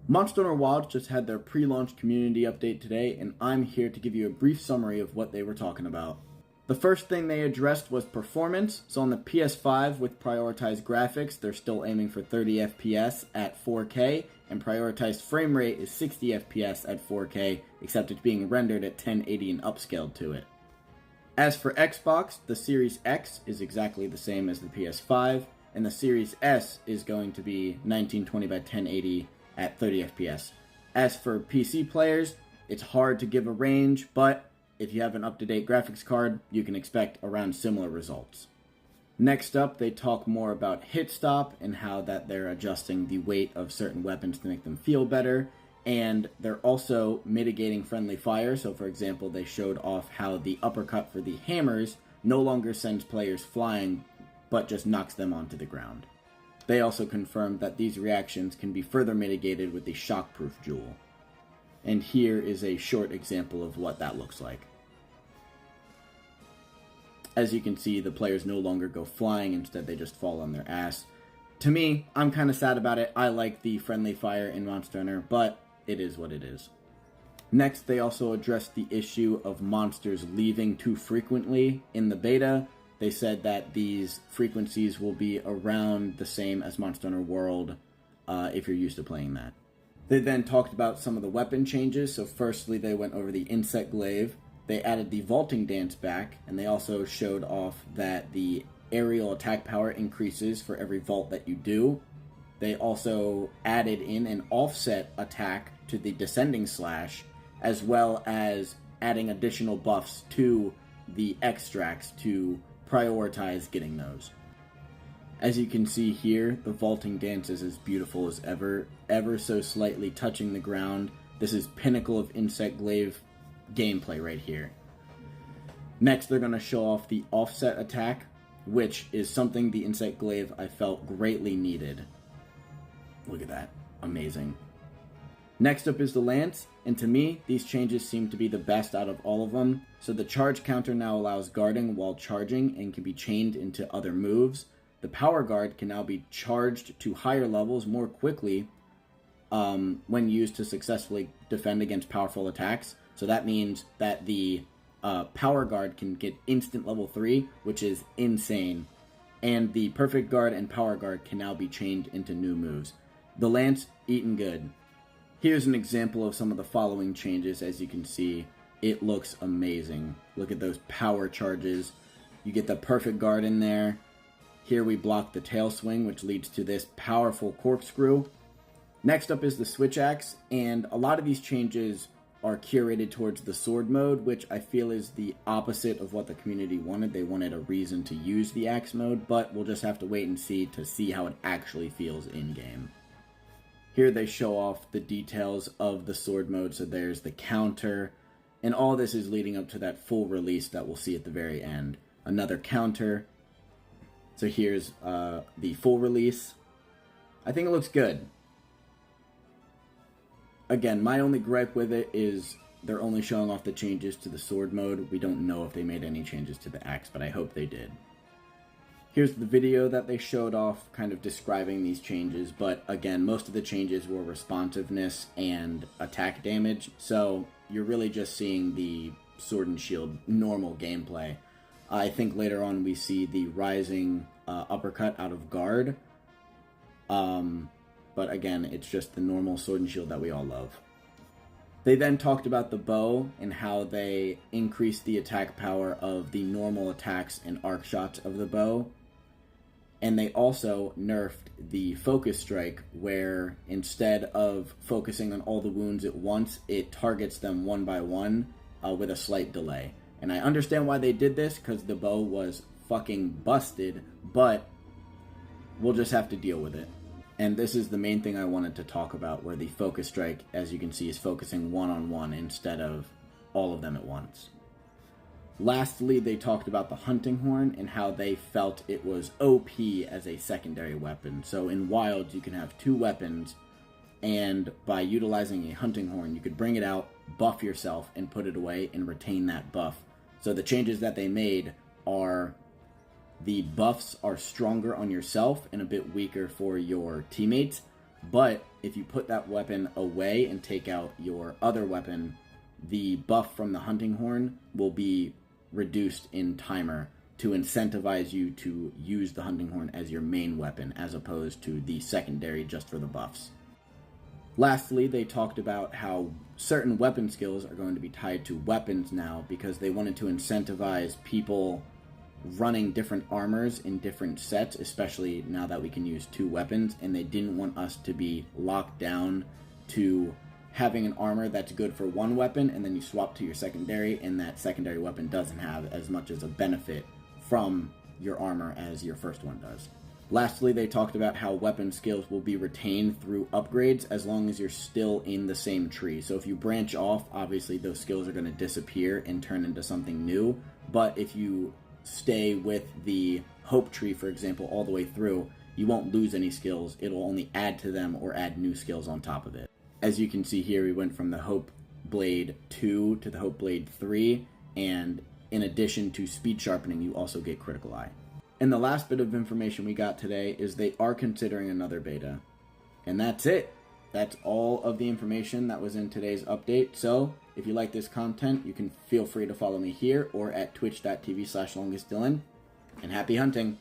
Monster Hunter Wilds just had their pre-launch community update today, and I'm here to give you a brief summary of what they were talking about. The first thing they addressed was performance. So on the PS5 with prioritized graphics, they're still aiming for 30 FPS at 4K, and prioritized frame rate is 60 FPS at 4K, except it's being rendered at 1080 and upscaled to it. As for Xbox, the Series X is exactly the same as the PS5, and the Series S is going to be 1920 by 1080 at 30 FPS. As for PC players, it's hard to give a range, but if you have an up-to-date graphics card, you can expect around similar results. Next up, they talk more about hit stop and how that they're adjusting the weight of certain weapons to make them feel better, and they're also mitigating friendly fire. So for example, they showed off how the uppercut for the hammers no longer sends players flying, but just knocks them onto the ground. They also confirmed that these reactions can be further mitigated with the shockproof jewel. And here is a short example of what that looks like. As you can see, the players no longer go flying, instead they just fall on their ass. To me, I'm kind of sad about it. I like the friendly fire in Monster Hunter, but it is what it is. Next, they also addressed the issue of monsters leaving too frequently in the beta. They said that these frequencies will be around the same as Monster Hunter World if you're used to playing that. They then talked about some of the weapon changes. So firstly, they went over the Insect Glaive. They added the Vaulting Dance back, and they also showed off that the aerial attack power increases for every vault that you do. They also added in an offset attack to the Descending Slash, as well as adding additional buffs to the extracts to prioritize getting those. As you can see here, the Vaulting Dance is as beautiful as ever so slightly touching the ground. This is pinnacle of Insect Glaive gameplay right here. Next, they're going to show off the offset attack, which is something the Insect Glaive I felt greatly needed. Look at that. Amazing. Next up is the Lance, and to me, these changes seem to be the best out of all of them. So the charge counter now allows guarding while charging and can be chained into other moves. The Power Guard can now be charged to higher levels more quickly when used to successfully defend against powerful attacks. So that means that the Power Guard can get instant level 3, which is insane. And the Perfect Guard and Power Guard can now be chained into new moves. The Lance, eating good. Here's an example of some of the following changes. As you can see, it looks amazing. Look at those power charges. You get the Perfect Guard in there. Here we block the tail swing, which leads to this powerful corkscrew. Next up is the Switch Axe, and a lot of these changes are curated towards the sword mode, which I feel is the opposite of what the community wanted. They wanted a reason to use the axe mode, but we'll just have to wait and see to see how it actually feels in-game. Here they show off the details of the sword mode, so there's the counter, and all this is leading up to that full release that we'll see at the very end. Another counter. So here's the full release. I think it looks good. Again, my only gripe with it is they're only showing off the changes to the sword mode. We don't know if they made any changes to the axe, but I hope they did. Here's the video that they showed off, kind of describing these changes, but again, most of the changes were responsiveness and attack damage, so you're really just seeing the Sword and Shield normal gameplay. I think later on we see the rising uppercut out of guard, but again, it's just the normal Sword and Shield that we all love. They then talked about the bow and how they increased the attack power of the normal attacks and arc shots of the bow. And they also nerfed the focus strike, where instead of focusing on all the wounds at once, it targets them one by one with a slight delay. And I understand why they did this, because the bow was fucking busted, but we'll just have to deal with it. And this is the main thing I wanted to talk about, where the focus strike, as you can see, is focusing one-on-one instead of all of them at once. Lastly, they talked about the hunting horn and how they felt it was OP as a secondary weapon. So in Wilds, you can have two weapons, and by utilizing a hunting horn, you could bring it out, buff yourself, and put it away and retain that buff. So the changes that they made are the buffs are stronger on yourself and a bit weaker for your teammates, But if you put that weapon away and take out your other weapon, the buff from the hunting horn will be reduced in timer to incentivize you to use the hunting horn as your main weapon as opposed to the secondary just for the buffs. Lastly, they talked about how certain weapon skills are going to be tied to weapons now because they wanted to incentivize people running different armors in different sets, especially now that we can use 2 weapons, and they didn't want us to be locked down to having an armor that's good for one weapon and then you swap to your secondary and that secondary weapon doesn't have as much as a benefit from your armor as your first one does. Lastly, they talked about how weapon skills will be retained through upgrades as long as you're still in the same tree. So if you branch off, obviously those skills are going to disappear and turn into something new. But if you stay with the hope tree, for example, all the way through, you won't lose any skills. It'll only add to them or add new skills on top of it. As you can see here, we went from the Hope Blade 2 to the Hope Blade 3, and in addition to speed sharpening, you also get Critical Eye. And the last bit of information we got today is they are considering another beta. And that's it. That's all of the information that was in today's update. So if you like this content, you can feel free to follow me here or at twitch.tv/longestdylan. And happy hunting!